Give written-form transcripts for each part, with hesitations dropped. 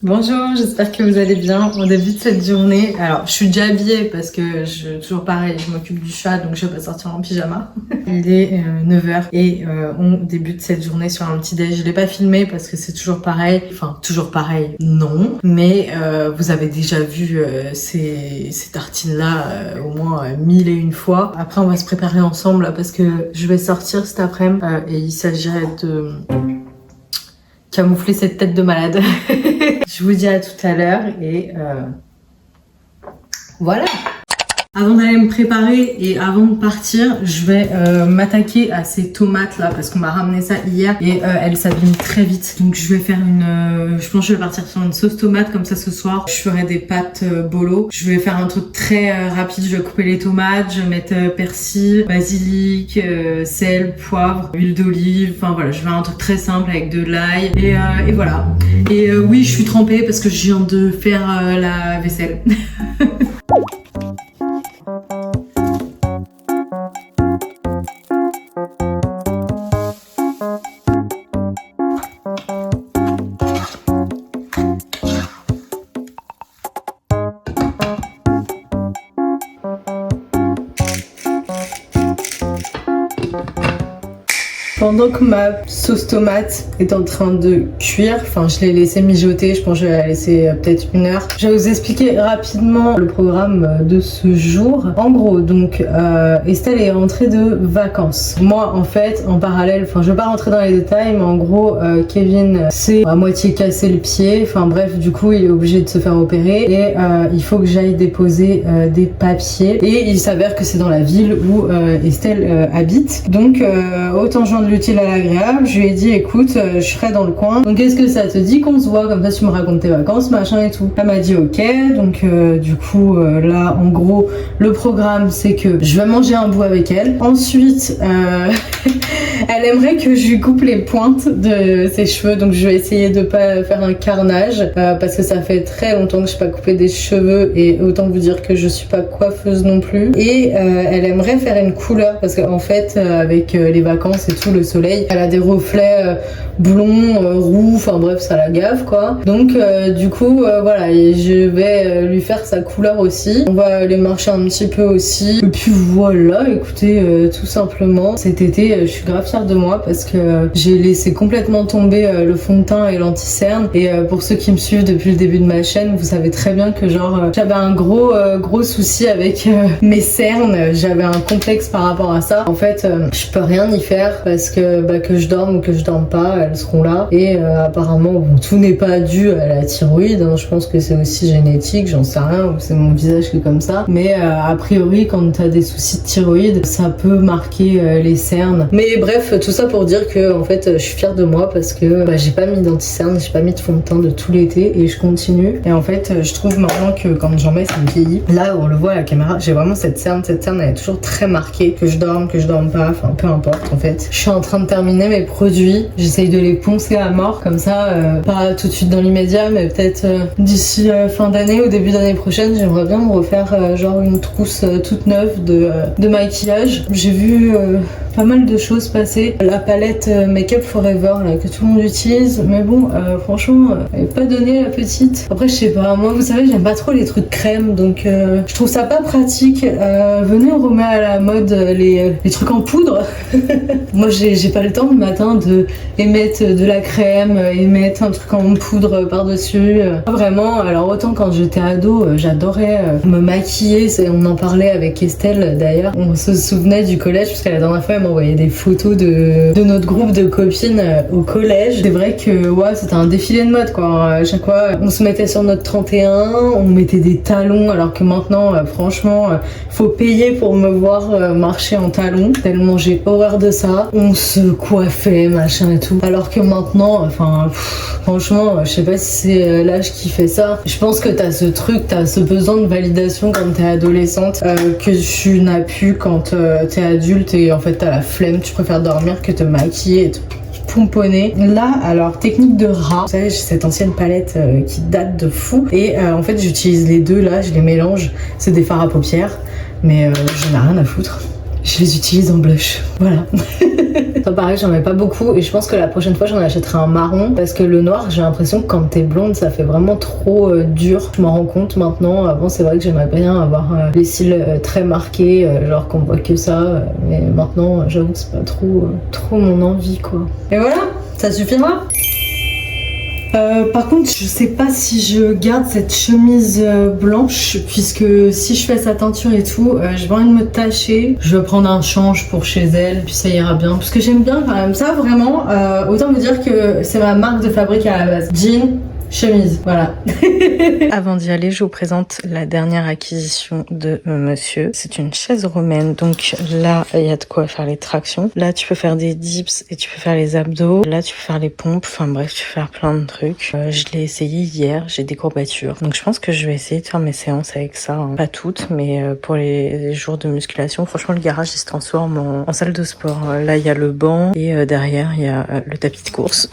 Bonjour, j'espère que vous allez bien. Au début de cette journée, alors je suis déjà habillée parce que toujours pareil, je m'occupe du chat donc je vais pas sortir en pyjama. Il est 9h et on débute cette journée sur un petit déj. Je l'ai pas filmé parce que c'est toujours pareil, enfin toujours pareil, non. Mais vous avez déjà vu ces tartines là au moins 1001 fois. Après on va se préparer ensemble là, parce que je vais sortir cet après-midi et il s'agirait de camoufler cette tête de malade. Je vous dis à tout à l'heure et voilà. Avant d'aller me préparer et avant de partir, je vais m'attaquer à ces tomates là parce qu'on m'a ramené ça hier et elles s'abîment très vite. Donc je vais faire je pense que je vais partir sur une sauce tomate comme ça ce soir. Je ferai des pâtes bolo. Je vais faire un truc très rapide. Je vais couper les tomates, je vais mettre persil, basilic, sel, poivre, huile d'olive. Enfin voilà, je vais faire un truc très simple avec de l'ail et voilà. Et oui, je suis trempée parce que je viens de faire la vaisselle. Pendant que ma sauce tomate est en train de cuire, enfin je l'ai laissé mijoter, je pense que je vais la laisser peut-être 1 heure. Je vais vous expliquer rapidement le programme de ce jour. En gros, donc Estelle est rentrée de vacances. Moi en fait, en parallèle, enfin je vais pas rentrer dans les détails, mais en gros Kevin s'est à moitié cassé le pied. Enfin bref, du coup il est obligé de se faire opérer et il faut que j'aille déposer des papiers. Et il s'avère que c'est dans la ville où Estelle habite. Donc autant joindre l'utile à l'agréable, je lui ai dit écoute, je serai dans le coin, donc est-ce que ça te dit qu'on se voit, comme ça tu me racontes tes vacances, machin et tout. Elle m'a dit ok, donc du coup là en gros le programme c'est que je vais manger un bout avec elle. Ensuite elle aimerait que je lui coupe les pointes de ses cheveux, donc je vais essayer de pas faire un carnage parce que ça fait très longtemps que je n'ai pas coupé des cheveux et autant vous dire que je suis pas coiffeuse non plus. Et elle aimerait faire une couleur parce qu'en fait avec les vacances et tout, le soleil, elle a des reflets blonds, roux, enfin bref ça la gave quoi. Donc du coup voilà, et je vais lui faire sa couleur aussi. On va aller marcher un petit peu aussi. Et puis voilà, écoutez, tout simplement cet été je suis grave fière de moi parce que j'ai laissé complètement tomber le fond de teint et l'anti-cerne. Et pour ceux qui me suivent depuis le début de ma chaîne, vous savez très bien que genre j'avais un gros souci avec mes cernes. J'avais un complexe par rapport à ça. En fait je peux rien y faire parce que je dorme ou que je dorme pas, elles seront là. Et apparemment bon, tout n'est pas dû à la thyroïde, hein. Je pense que c'est aussi génétique, j'en sais rien, ou c'est mon visage qui est comme ça. Mais a priori quand t'as des soucis de thyroïde, ça peut marquer les cernes. Mais bref, tout ça pour dire que en fait je suis fière de moi parce que j'ai pas mis d'anti-cerne, j'ai pas mis de fond de teint de tout l'été et je continue. Et en fait je trouve maintenant que quand j'en mets ça me vieillit. Là on le voit à la caméra, j'ai vraiment cette cerne elle est toujours très marquée, que je dorme pas, enfin peu importe en fait. Je suis en train de terminer mes produits, j'essaye de les poncer à mort comme ça, pas tout de suite dans l'immédiat mais peut-être d'ici fin d'année ou début d'année prochaine. J'aimerais bien me refaire genre une trousse toute neuve de maquillage. J'ai vu pas mal de choses passer, la palette Make Up Forever là, que tout le monde utilise, mais bon franchement elle est pas donnée la petite. Après je sais pas, moi vous savez j'aime pas trop les trucs crème, donc je trouve ça pas pratique. Venez on remet à la mode les trucs en poudre. Moi j'ai pas le temps le matin de émettre de la crème et mettre un truc en poudre par dessus, vraiment. Alors autant quand j'étais ado j'adorais me maquiller, on en parlait avec Estelle d'ailleurs, on se souvenait du collège parce que la dernière fois elle m'envoyait des photos de notre groupe de copines au collège. C'est vrai que ouais, c'était un défilé de mode quoi, à chaque fois on se mettait sur notre 31, on mettait des talons, alors que maintenant franchement faut payer pour me voir marcher en talons, tellement j'ai horreur de ça. On se coiffait machin et tout, alors que maintenant enfin franchement je sais pas si c'est l'âge qui fait ça. Je pense que t'as ce truc, t'as ce besoin de validation quand t'es adolescente que tu n'as plus quand t'es adulte et en fait t'as la flemme, tu préfères dormir que te maquiller et tout pomponner. Là, alors technique de rat, vous savez j'ai cette ancienne palette qui date de fou et en fait j'utilise les deux là, je les mélange, c'est des fards à paupières mais j'en ai rien à foutre. je les utilise en blush. Voilà. Ça pareil, j'en mets pas beaucoup et je pense que la prochaine fois j'en achèterai un marron parce que le noir, j'ai l'impression que quand t'es blonde, ça fait vraiment trop dur. Je m'en rends compte maintenant. Avant, c'est vrai que j'aimerais bien avoir les cils très marqués, genre qu'on voit que ça. Mais maintenant, j'avoue que c'est pas trop mon envie, quoi. Et voilà, ça suffira. Par contre, je sais pas si je garde cette chemise blanche, puisque si je fais sa teinture et tout, j'ai pas envie de me tacher. Je vais prendre un change pour chez elle, puis ça ira bien. Parce que j'aime bien quand même ça, vraiment. Autant vous dire que c'est ma marque de fabrique à la base. Jean, chemise, voilà. Avant d'y aller, je vous présente la dernière acquisition de monsieur. C'est une chaise romaine. Donc là, il y a de quoi faire les tractions. Là, tu peux faire des dips et tu peux faire les abdos. Là, tu peux faire les pompes. Enfin bref, tu peux faire plein de trucs. Je l'ai essayé hier, j'ai des courbatures. Donc je pense que je vais essayer de faire mes séances avec ça. Hein. Pas toutes, mais pour les jours de musculation, franchement, le garage, il se transforme en salle de sport. Là, il y a le banc et derrière, il y a le tapis de course.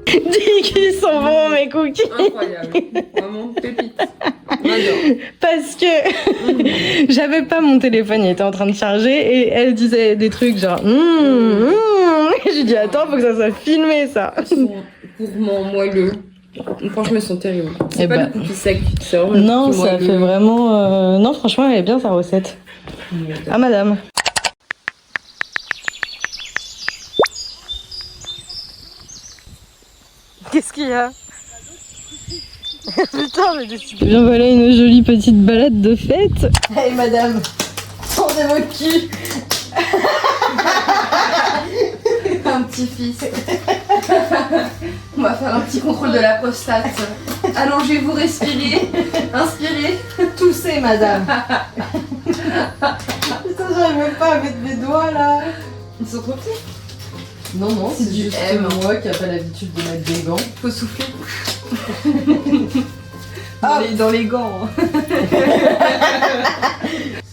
Dis qu'ils sont bons mes cookies. Incroyable, vraiment pépite. Parce que j'avais pas mon téléphone, il était en train de charger et elle disait des trucs genre J'ai dit attends, faut que ça soit filmé ça. Ils sont gourmands, moelleux. Franchement, ils sont terribles. C'est pas le cookie sec, c'est vraiment non, ça fait vraiment. Non, franchement, elle est bien sa recette. Ah, madame. Qu'est-ce qu'il y a? Putain, mais des... Bien, voilà une jolie petite balade de fête. Hey madame, tendez votre cul. Un petit fils. On va faire un petit contrôle de la prostate. Allongez-vous, respirez. Inspirez. Toussez madame. Putain, j'arrive même pas à mettre mes doigts là. Ils sont trop petits. Non, non, c'est juste M. moi qui a pas l'habitude de mettre des gants. Faut souffler. Dans les gants. Ça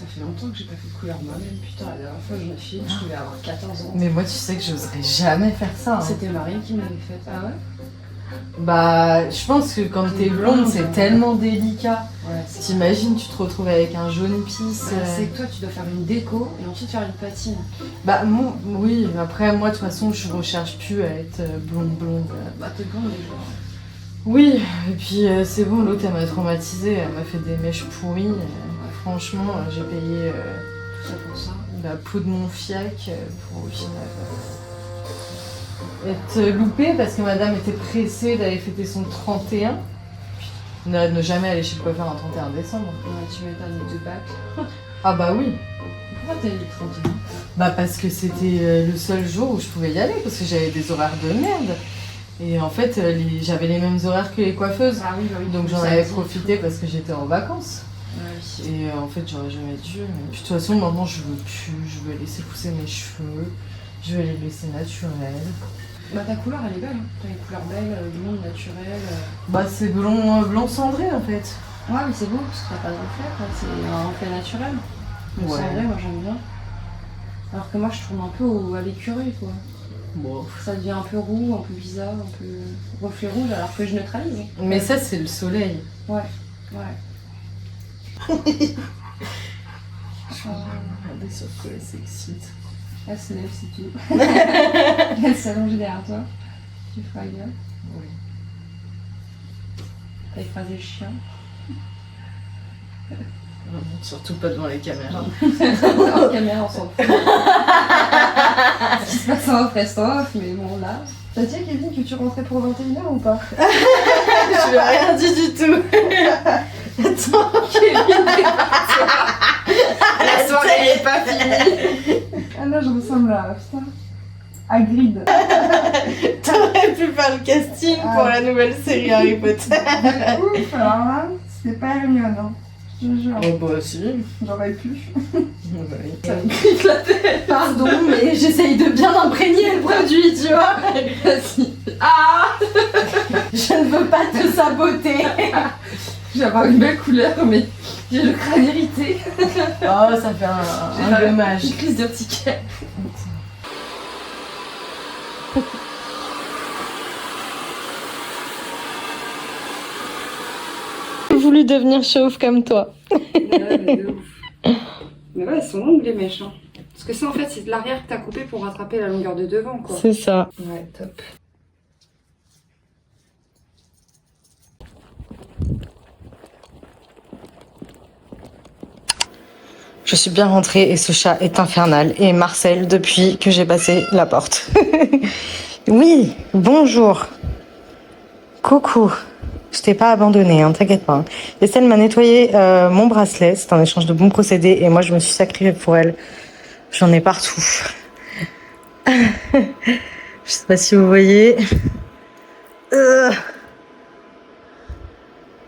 fait longtemps que j'ai pas fait de couleur moi-même. Putain, la dernière fois que je me filme, je devais avoir 14 ans. Mais moi, tu sais que j'oserais jamais faire ça. Hein. C'était Marie qui m'avait fait. Ah ouais? Bah, je pense que quand t'es blonde, c'est tellement délicat. Ouais, t'imagines, tu te retrouves avec un jaune pisse. C'est que toi, tu dois faire une déco et ensuite faire une patine. Bah, oui, après, moi, de toute façon, je recherche plus à être blonde. Bah, t'es blonde déjà. Oui, et puis c'est bon, l'autre, elle m'a traumatisée, elle m'a fait des mèches pourries. Franchement, j'ai payé tout ça pour ça. La peau de mon fiac pour au final être loupée parce que madame était pressée d'aller fêter son 31. Ne jamais aller chez le coiffeur un 31 décembre. Ouais, tu m'étonnes les deux bacs. Ah bah oui. Pourquoi t'as eu le 31? Bah parce que c'était le seul jour où je pouvais y aller parce que j'avais des horaires de merde. Et en fait, j'avais les mêmes horaires que les coiffeuses. Ah oui, bah oui. Donc j'en avais profité parce que j'étais en vacances. Ouais. Et en fait, j'aurais jamais dû. Mais de toute façon, maintenant, je veux plus. Je veux laisser pousser mes cheveux. Je vais les laisser naturels. Bah ta couleur, elle est belle. Hein. T'as une couleur belle, blonde, naturelle. Bah c'est blanc cendré en fait. Ouais, mais c'est beau parce que t'as pas de reflet, quoi. C'est un reflet naturel. Donc Ouais. cendré, moi j'aime bien. Alors que moi, je tourne un peu à l'écureuil, quoi. Bon. Ça devient un peu roux, un peu bizarre, un peu reflet rouge, alors que je neutralise. Mais ça, c'est le soleil. Ouais. Regardez sur quoi elle s'excite. Elle se lève si tu veux. Elle s'allonge derrière toi. Tu feras gaffe. Oui. T'as écrasé le chien. Surtout pas devant les caméras. En caméra, on s'en fout. Ce qui se passe en off, mais bon, là. T'as dit à Kevin que tu rentrais pour 21h ou pas? Je lui ai rien dit du tout. Attends, Kevin, la soirée n'est pas finie. Ah là, je ressemble à, putain, à Grid. T'aurais pu faire le casting pour la nouvelle série Harry Potter. Ouf, alors là, c'était pas Hermione, hein. Je te jure. Oh bah si. J'aurais pu. Oui. Ça me pique la tête. Pardon, mais j'essaye de bien imprégner le produit, tu vois. Vas-y. Ah! Je ne veux pas te saboter. J'ai avoir une belle couleur, mais j'ai le crâne irrité. Oh, ça fait un dommage. Une crise d'urticaire. J'ai voulu devenir chauve comme toi. Mais ouais, elles sont longues les mèches. Hein. Parce que ça, en fait, c'est de l'arrière que t'as coupé pour rattraper la longueur de devant, quoi. C'est ça. Ouais, top. Je suis bien rentrée et ce chat est infernal. Et Marcel depuis que j'ai passé la porte. Oui, bonjour. Coucou. Je t'ai pas abandonné, hein, t'inquiète pas. Estelle m'a nettoyé mon bracelet. C'est un échange de bons procédés et moi je me suis sacrifiée pour elle. J'en ai partout. Je sais pas si vous voyez.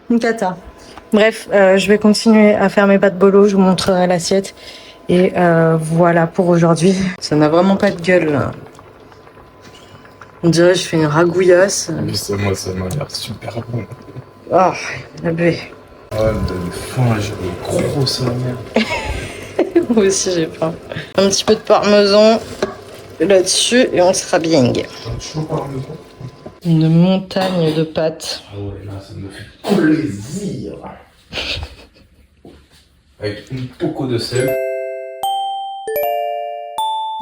Une cata. Bref, je vais continuer à faire mes pâtes bolo, je vous montrerai l'assiette. Et voilà pour aujourd'hui. Ça n'a vraiment pas de gueule là. On dirait que je fais une ragouillasse. Mais ça, moi, ça m'a l'air super bon. Oh, la buée. Ah, elle me donne faim, j'ai une grosse manière. Moi aussi j'ai faim. Un petit peu de parmesan là-dessus et on sera bien. Chaud parmesan. Une montagne de pâtes. Ah ouais, là, ça me fait plaisir. Avec une poco de sel.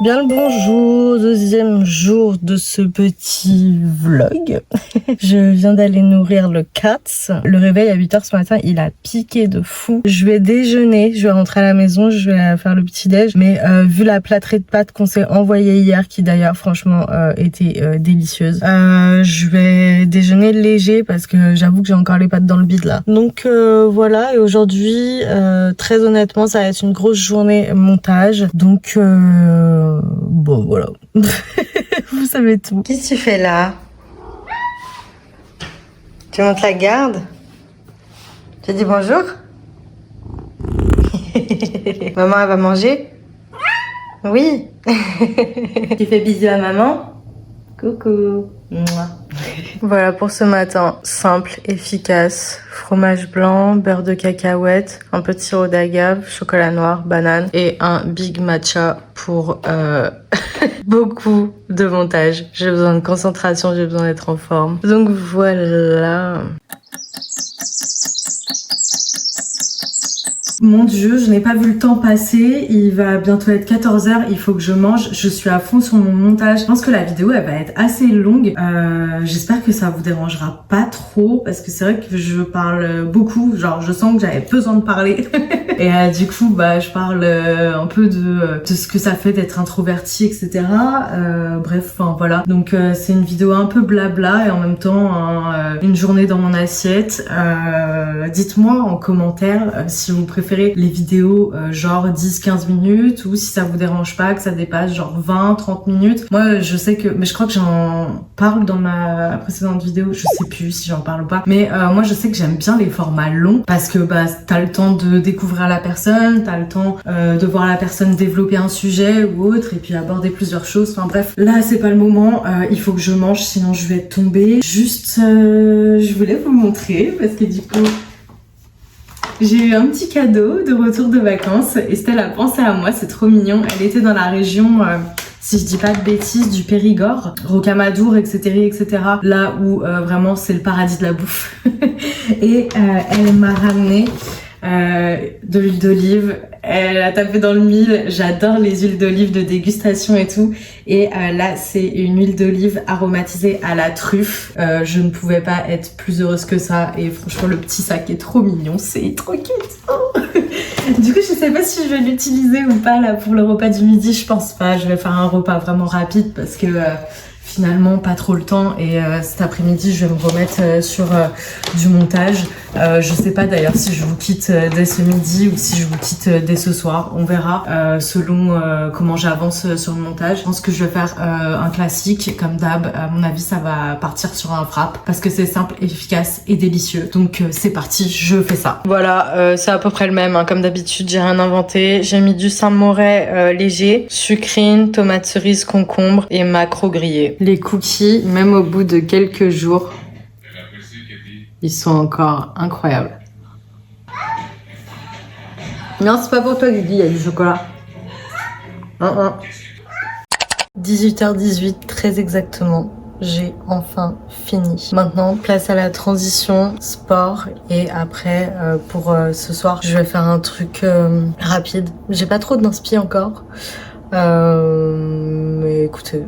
Bien le bonjour, deuxième jour de ce petit vlog. Je viens d'aller nourrir le Katz. Le réveil à 8h ce matin, il a piqué de fou. Je vais déjeuner, je vais rentrer à la maison, je vais faire le petit déj. Mais vu la plâtrée de pâtes qu'on s'est envoyée hier, qui d'ailleurs franchement était délicieuse, je vais déjeuner léger parce que j'avoue que j'ai encore les pâtes dans le bide là. Donc voilà, et aujourd'hui, très honnêtement, ça va être une grosse journée montage. Donc bon, voilà. Vous savez tout. Qu'est-ce que tu fais là? Tu montes la garde? Tu dis bonjour? Maman, elle va manger? Oui. Tu fais bisous à maman? Coucou. Mouah. Voilà pour ce matin, simple, efficace, fromage blanc, beurre de cacahuète, un peu de sirop d'agave, chocolat noir, banane et un big matcha pour beaucoup de montage. J'ai besoin de concentration, j'ai besoin d'être en forme. Donc voilà. Mon Dieu, je n'ai pas vu le temps passer. Il va bientôt être 14h. Il faut que je mange. Je suis à fond sur mon montage. Je pense que la vidéo, elle va être assez longue. J'espère que ça vous dérangera pas trop parce que c'est vrai que je parle beaucoup. Genre, je sens que j'avais besoin de parler. Et du coup, bah, je parle un peu de ce que ça fait d'être introverti, etc. Bref, enfin voilà. Donc, c'est une vidéo un peu blabla et en même temps, une journée dans mon assiette. Dites-moi en commentaire si vous préférez les vidéos genre 10-15 minutes ou si ça vous dérange pas que ça dépasse genre 20-30 minutes. Moi je sais que, mais je crois que j'en parle dans ma précédente vidéo, je sais plus si j'en parle ou pas, mais moi je sais que j'aime bien les formats longs parce que bah t'as le temps de découvrir la personne, t'as le temps de voir la personne développer un sujet ou autre et puis aborder plusieurs choses. Enfin bref, là c'est pas le moment, il faut que je mange sinon je vais tomber. Juste je voulais vous montrer parce que du coup j'ai eu un petit cadeau de retour de vacances. Estelle a pensé à moi, c'est trop mignon. Elle était dans la région, si je dis pas de bêtises, du Périgord, Rocamadour, etc., etc. Là où vraiment c'est le paradis de la bouffe. Et elle m'a ramené de l'huile d'olive. Elle a tapé dans le mille. J'adore les huiles d'olive de dégustation et tout. Et là, c'est une huile d'olive aromatisée à la truffe. Je ne pouvais pas être plus heureuse que ça. Et franchement, le petit sac est trop mignon. C'est trop cute. Oh. Du coup, je sais pas si je vais l'utiliser ou pas là pour le repas du midi. Je pense pas. Je vais faire un repas vraiment rapide parce que finalement pas trop le temps et cet après-midi je vais me remettre sur du montage. Je sais pas d'ailleurs si je vous quitte dès ce midi ou si je vous quitte dès ce soir, on verra selon comment j'avance sur le montage. Je pense que je vais faire un classique comme d'hab. À mon avis ça va partir sur un frappe parce que c'est simple, efficace et délicieux. Donc c'est parti, je fais ça. Voilà, c'est à peu près le même hein. Comme d'habitude j'ai rien inventé. J'ai mis du Saint-Moré léger, sucrine, tomate cerise, concombre et maquereau grillé. Les cookies, même au bout de quelques jours, ils sont encore incroyables. Non, c'est pas pour toi, Guigui, il y a du chocolat. 18h18, très exactement. J'ai enfin fini. Maintenant, place à la transition sport. Et après, pour ce soir, je vais faire un truc rapide. J'ai pas trop d'inspi encore. Mais écoutez,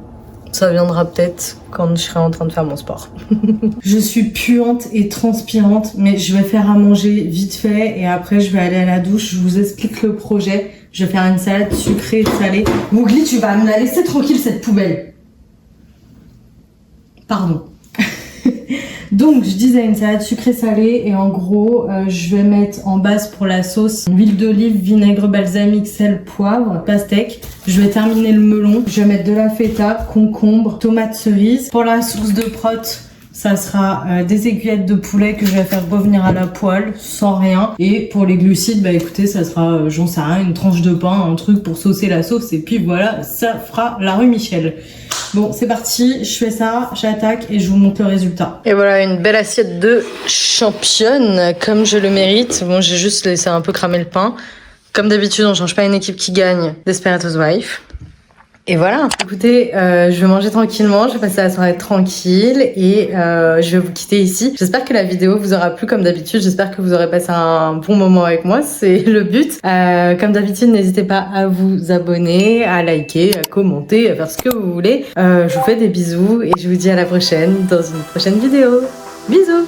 ça viendra peut-être quand je serai en train de faire mon sport. Je suis puante et transpirante, mais je vais faire à manger vite fait et après je vais aller à la douche. Je vous explique le projet. Je vais faire une salade sucrée et salée. Mowgli, tu vas me la laisser tranquille cette poubelle. Pardon. Donc je disais une salade sucrée salée et en gros je vais mettre en base pour la sauce huile d'olive, vinaigre balsamique, sel, poivre, pastèque. Je vais terminer le melon. Je vais mettre de la feta, concombre, tomate cerise. Pour la sauce de prot, ça sera des aiguillettes de poulet que je vais faire revenir à la poêle sans rien. Et pour les glucides, bah écoutez, ça sera, j'en sais rien, une tranche de pain, un truc pour saucer la sauce. Et puis voilà, ça fera la rue Michel. Bon, c'est parti, je fais ça, j'attaque et je vous montre le résultat. Et voilà, une belle assiette de championne, comme je le mérite. Bon, j'ai juste laissé un peu cramer le pain. Comme d'habitude, on change pas une équipe qui gagne, Desperate Housewives. Et voilà. Écoutez, je vais manger tranquillement, je vais passer la soirée tranquille et je vais vous quitter ici. J'espère que la vidéo vous aura plu comme d'habitude. J'espère que vous aurez passé un bon moment avec moi, c'est le but. Comme d'habitude, n'hésitez pas à vous abonner, à liker, à commenter, à faire ce que vous voulez. Je vous fais des bisous et je vous dis à la prochaine dans une prochaine vidéo. Bisous!